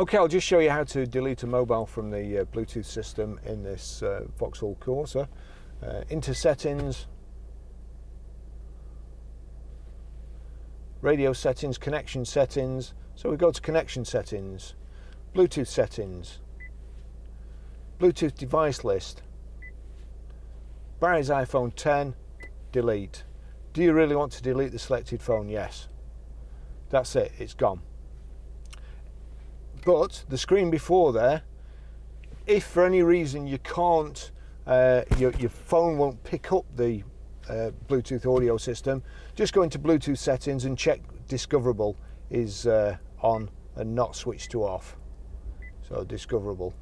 Okay, I'll just show you how to delete a mobile from the Bluetooth system in this Vauxhall Corsa. Into settings, radio settings, connection settings. So we go to connection settings, Bluetooth settings, Bluetooth device list, Barry's iPhone 10, delete. Do you really want to delete the selected phone? Yes. That's it, it's gone. But the screen before there, if for any reason you can't, your phone won't pick up the Bluetooth audio system, just go into Bluetooth settings and check discoverable is on and not switched to off. So discoverable.